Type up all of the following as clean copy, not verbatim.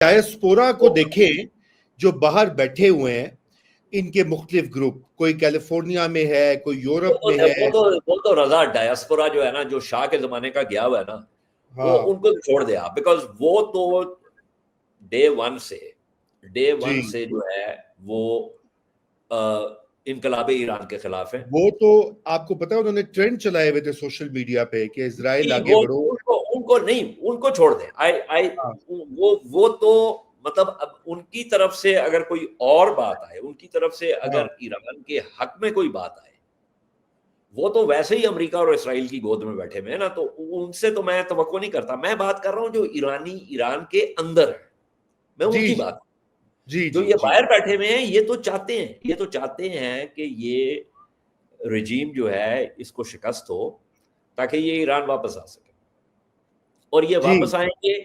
Diaspora को देखें जो बाहर बैठे हुए हैं, इनके मुख्तलिफ ग्रुप, कोई कैलिफोर्निया में है, कोई यूरोप में है। वो तो रजा डायस्पोरा जो है ना, जो शाह के जमाने का गया हुआ है ना, वो उनको छोड़ दे आप, बिकॉज वो तो डे वन से जो है वो इनकलाबे ईरान के खिलाफ है। वो तो आपको पता है उन्होंने ट्रेंड चलाए हुए थे सोशल मीडिया पे कि इजराइल आगे बढ़ो। उनको छोड़ दें। वो तो मतलब अब उनकी तरफ से अगर कोई और बात आए, उनकी तरफ से अगर ईरान के हक में कोई बात आए, वो तो वैसे ही अमेरिका और इसराइल की गोद में बैठे हुए हैं ना, तो उनसे तो मैं तवक्को नहीं करता। मैं बात कर रहा हूं जो ईरान के अंदर है, मैं उनकी बात। जो ये बाहर बैठे हुए हैं, ये तो चाहते हैं कि ये रजीम जो है इसको शिकस्त हो, ताकि ये ईरान वापस आ सके। और ये वापस आएंगे,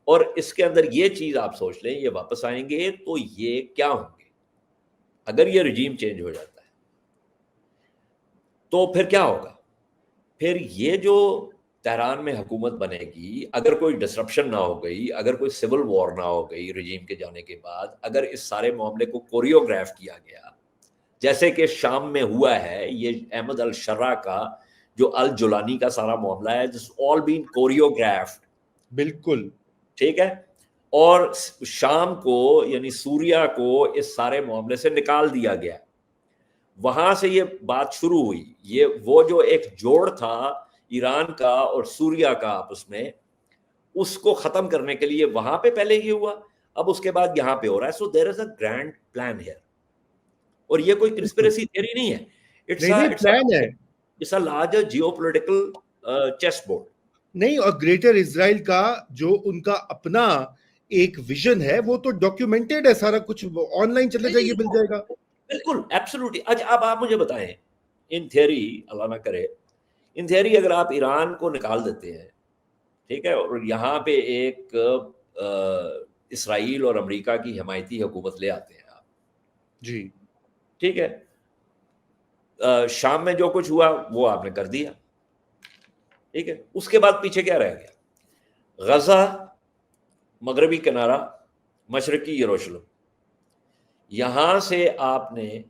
और इसके अंदर ये चीज आप सोच लें, ये वापस आएंगे तो ये क्या होंगे अगर ये रजीम चेंज हो जाता है, तो फिर क्या होगा? फिर ये जो तेहरान में हुकूमत बनेगी, अगर कोई डिसरप्शन ना हो गई, अगर कोई सिविल वॉर ना हो गई रजीम के जाने के बाद, अगर इस सारे मामले को कोरियोग्राफ किया गया जैसे कि शाम में हुआ है, ये अहमद अल शर्रा का जो अल जुलानी का सारा मामला है, दिस ऑल बीन कोरियोग्राफ्ड, बिल्कुल ठीक है। और शाम को यानी सूरिया को इस सारे मामले से निकाल दिया गया, वहां से ये बात शुरू हुई। ये वो जो एक जोड़ था ईरान का और सूरिया का आपस में, उसको खत्म करने के लिए वहां पे पहले ये हुआ, अब उसके बाद यहां पे हो रहा है। So there is a grand plan here, और ये कोई कंस्पिरेसी थ्योरी नहीं है, it's a larger geopolitical chess board. नहीं, और ग्रेटर इजराइल का जो उनका अपना एक विजन है, वो तो डॉक्यूमेंटेड है, सारा कुछ ऑनलाइन चले जाइए, मिल जाएगा। बिल्कुल एब्सोल्युटली। अच्छा, अब आप मुझे बताएं, इन थियरी, अल्लाह ना करे, इन थियरी अगर आप ईरान को निकाल देते हैं, ठीक है, और यहाँ पे एक इसराइल और अमेरिका की हिमायती हुकूमत ले आते हैं आप, जी ठीक है, शाम में जो कुछ हुआ वो आपने कर दिया, ठीक है, उसके बाद पीछे क्या रह गया? गजा, मगरबी किनारा, मशरकी यरूशलेम, यहां से आपने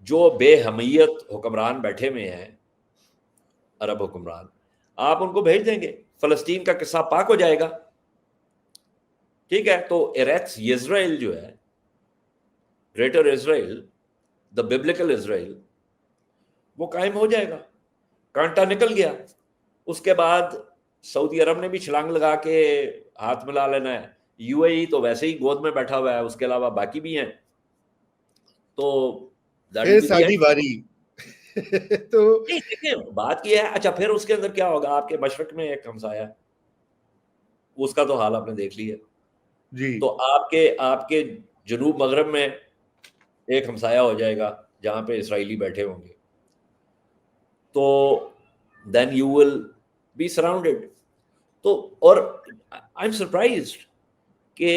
जो बेहमियत हुक्मरान बैठे हुए हैं, अरब हुक्मरान, आप उनको भेज देंगे, फलस्तीन का किस्सा पाक हो जाएगा, ठीक है। तो एरेक्स इजराइल जो है, greater Israel, the biblical Israel, वो कायम हो जाएगा। कांटा निकल गया। उसके बाद सऊदी अरब ने भी छलांग लगा के हाथ मिला लेना है, यूएई तो वैसे ही गोद में बैठा हुआ है, उसके अलावा बाकी भी हैं, तो साडी बारी तो देखिए बात की है। अच्छा, फिर उसके अंदर क्या होगा? आपके मशरक में एक हमसाया है, उसका तो हाल आपने देख लिया जी। तो आपके जनूब मगरब में एक हमसाया हो जाएगा जहां पे इसराइली बैठे होंगे, तो then you will be surrounded. तो और आई एम सरप्राइज्ड कि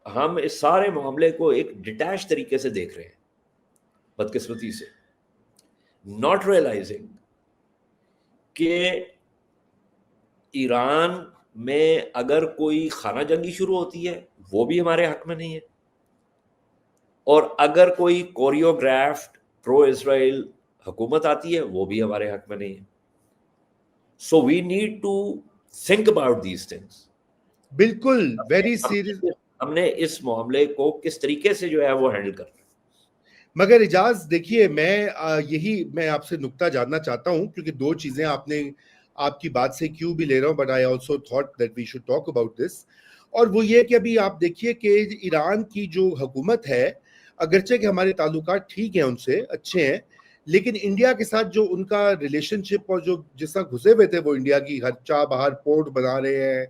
हम इस सारे मामले को एक डिटैच तरीके से देख रहे हैं, बदकिस्मती से, नॉट रियलाइजिंग कि ईरान में अगर कोई खाना जंगी शुरू होती है वो भी हमारे हक में नहीं है, और अगर कोई कोरियोग्राफ्ड प्रो इजराइल हुकूमत आती है वो भी हमारे हक में नहीं है। So we need to think about these things. बिल्कुल, वेरी सीरियस। हमने इस मामले को किस तरीके से जो है वो हैंडल करना है। मगर इजाज देखिए, मैं आपसे नुक्ता जानना चाहता हूं, क्योंकि दो चीजें आपकी बात से क्यों भी ले रहा हूं, but I also thought that we should talk about this. और वो ये कि अभी आप देखिए कि ईरान की जो हुकूमत है, अगरचे कि हमारे ताल्लुकात ठीक हैं, उनसे अच्छे हैं, लेकिन इंडिया के साथ जो उनका रिलेशनशिप और जो जिस तरह घुसे हुए थे वो इंडिया की हर चाह बाहर पोर्ट बना रहे हैं,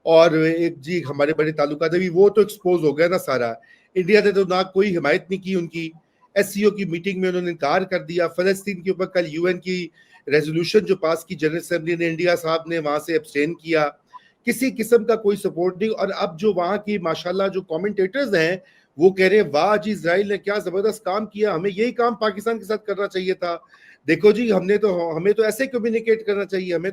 और एक जी हमारे बड़े ताल्लुकात, अभी वो तो एक्सपोज हो गया ना सारा। इंडिया ने तो ना कोई हिमायत नहीं की उनकी, एससीओ की मीटिंग में उन्होंने इनकार कर दिया। फलस्तीन के ऊपर कल यूएन की रेजोल्यूशन जो पास की जनरल असेंबली ने, इंडिया साहब ने वहां से एब्सटेन किया, किसी किस्म का कोई सपोर्ट नहीं। और अब जो वहां की माशाल्लाह जो कमेंटेटर्स हैं वो कह रहे हैं वाह जी, इजराइल ने क्या जबरदस्त काम किया, हमें यही काम पाकिस्तान के साथ करना चाहिए था। देखो जी, हमें तो ऐसे कम्युनिकेट करना चाहिए, हमें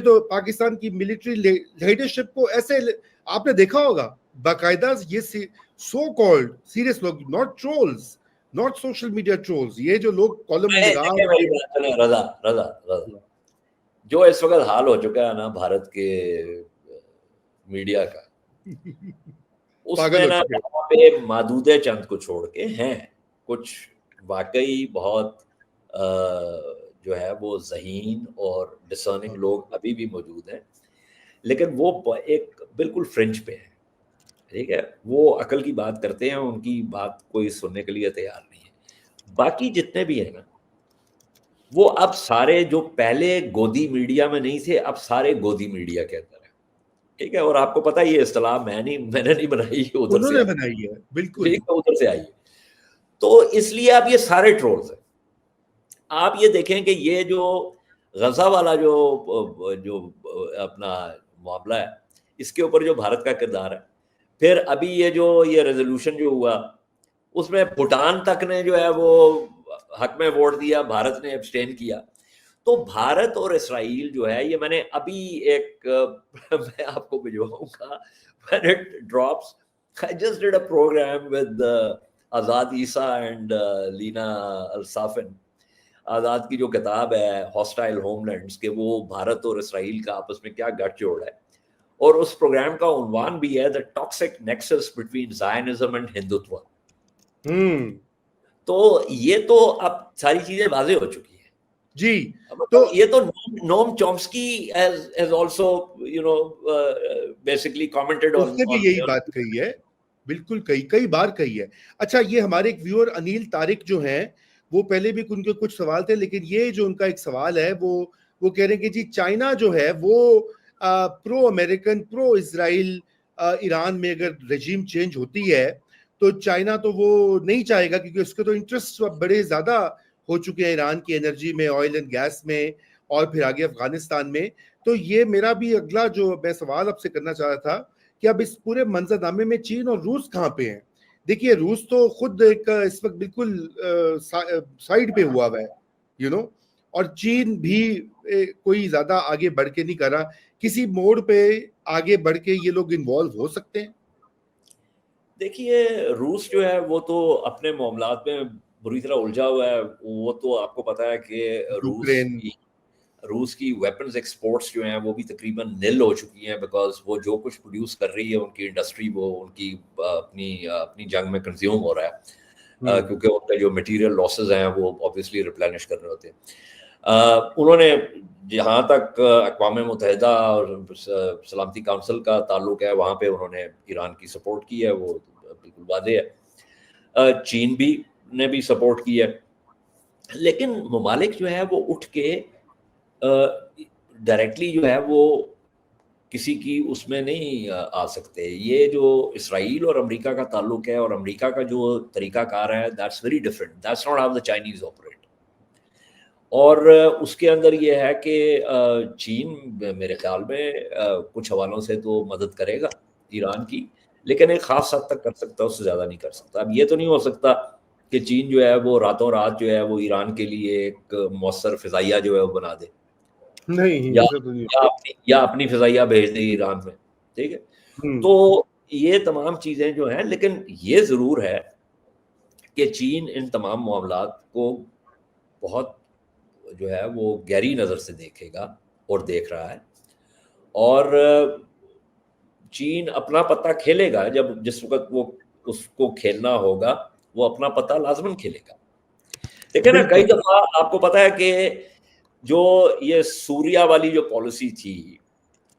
तो पाकिस्तान की मिलिट्री लीडरशिप को ऐसे आपने देखा होगा बाकायदा ये सो कॉल्ड सीरियस लोग, not trolls, not social media trolls, ये जो लोग कॉलम में लगा देखिए मेरी बात सुने, रजा रजा रजा, जो इस वक्त हाल हो चुका है ना भारत के मीडिया का, पागल उसमें हो ना चुके हैं। वहाँ पे मादूदे चंद को छोड़ के हैं कुछ वाकई बहुत जो है वो ज़हीन और डिसर्निंग लोग अभी भी मौजूद हैं, लेकिन वो एक बिल्कुल फ्रिंज पे है, ठीक है, वो अकल की बात करते हैं, उनकी बात कोई सुनने के लिए तैयार नहीं है। बाकी जितने भी हैं ना, वो अब सारे जो पहले गोदी मीडिया में नहीं थे, अब सारे गोदी मीडिया के अंदर है, ठीक है। और आपको पता है ये इस्तेलाह मैंने नहीं बनाई, ये उधर से उन्होंने आई, बनाई है, बिल्कुल। ठीक है, उधर से आई है। तो इसलिए अब ये सारे ट्रोल्स हैं। आप ये देखें कि ये जो गजा वाला जो जो अपना मामला है, इसके ऊपर जो भारत का किरदार है, फिर अभी ये रेजोल्यूशन जो हुआ, उसमें भूटान तक ने जो है वो हक में वोट दिया, भारत ने एब्सटेन किया। तो भारत और इसराइल जो है, ये मैंने अभी एक मैं आपको भिजवाऊंगा when it drops. I just did a program with Azad Essa and Leena al-Safin. Azad की जो किताब है हॉस्टाइल होमलैंड्स के, वो भारत और इसराइल का आपस में क्या गठजोड़ है, और उस प्रोग्राम का उन्वान भी है the toxic nexus between Zionism and Hindutva. तो ये तो अब सारी चीजें वाज़ेह हो चुकी हैं जी। तो ये तो Noam Chomsky has also basically commented on उसने भी यही बात कही है, बिल्कुल कई बार कही है। अच्छा, ये हमारे एक व्यूअर अनिल तारिक जो हैं, वो पहले भी उनके कुछ सवाल थे, लेकिन ये जो उनका एक सवाल है वो कह रहे हैं कि जी चाइना जो है वो pro American, pro Israel, Iran में अगर रेजिम चेंज होती है तो चाइना तो वो नहीं चाहेगा, क्योंकि उसके तो इंटरेस्ट बड़े ज्यादा हो चुके हैं ईरान की एनर्जी में, ऑयल एंड गैस में, और फिर आगे अफगानिस्तान में। तो ये मेरा भी अगला जो मैं सवाल आपसे करना चाह रहा था कि अब इस पूरे मंजरनामे में चीन और रूस कहाँ पे हैं? देखिए, रूस तो खुद एक इस वक्त बिल्कुल साइड पे हुआ है, और चीन भी कोई ज्यादा आगे बढ़ के नहीं कर रहा। किसी मोड़ पे आगे बढ़ के ये लोग इन्वॉल्व हो सकते हैं? देखिए, रूस जो है वो तो अपने मामलात में बुरी तरह उलझा हुआ है। वो तो आपको पता है कि यूक्रेन। रूस की वेपन्स एक्सपोर्ट्स जो हैं वो भी तकरीबन निल हो चुकी हैं, बिकॉज वो जो कुछ प्रोड्यूस कर रही है उनकी इंडस्ट्री, वो उनकी अपनी जंग में कंज्यूम हो रहा है, क्योंकि उनके जो मटेरियल लॉसेस हैं वो ऑब्वियसली रिप्लेनिश कर रहे होते हैं। उन्होंने जहाँ तक अक़वाम मुत्तहिदा और सलामती काउंसिल का ताल्लुक है, वहाँ पे उन्होंने ईरान की सपोर्ट की है, वो बिल्कुल वाज़ेह है। चीन भी ने भी सपोर्ट की है, लेकिन ममालिक जो है वो उठ के डायरेक्टली जो है वो किसी की उसमें नहीं आ सकते। ये जो इसराइल और अमेरिका का ताल्लुक है और अमेरिका का जो तरीकाकार है, that's very different, that's not how the Chinese operate. और उसके अंदर ये है कि चीन मेरे ख्याल में कुछ हवालों से तो मदद करेगा ईरान की, लेकिन एक ख़ास हद तक कर सकता है, उससे ज़्यादा नहीं कर सकता। अब ये तो नहीं हो सकता कि चीन जो है वो रातों रात जो है वो ईरान के लिए एक मौसर फ़िज़ाइया जो है वो बना दे, नहीं, या ऐसा तो नहीं। अपनी फ़िज़ाइया भेज दे ईरान में, ठीक है? तो ये तमाम चीज़ें जो हैं, लेकिन ये ज़रूर है कि चीन इन तमाम मामलात को बहुत जो है वो गहरी नज़र से देखेगा और देख रहा है, और चीन अपना पत्ता खेलेगा जब जिस वक़्त वो उसको खेलना होगा, वो अपना पत्ता लाज़िमन खेलेगा। देखिए ना, कई दफ़ा आपको पता है कि जो ये सूरिया वाली जो पॉलिसी थी,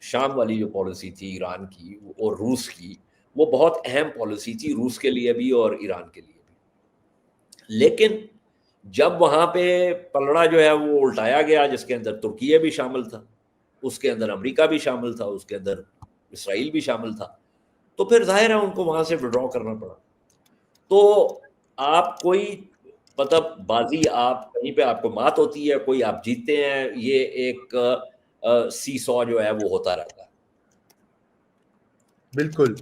शाम वाली जो पॉलिसी थी ईरान की और रूस की, वो बहुत अहम पॉलिसी थी रूस के लिए भी और ईरान के लिए भी। लेकिन जब वहाँ पे पलड़ा जो है वो उल्टाया गया, जिसके अंदर तुर्की भी शामिल था, उसके अंदर अमेरिका भी शामिल था, उसके अंदर इसराइल भी शामिल था, तो फिर ज़ाहिर है उनको वहाँ से विड्रॉ करना पड़ा। तो आप कोई मतलब बाजी, आप कहीं पे आपको मात होती है, कोई आप जीतते हैं, ये एक सी सॉ जो है वो होता रहता है। बिल्कुल।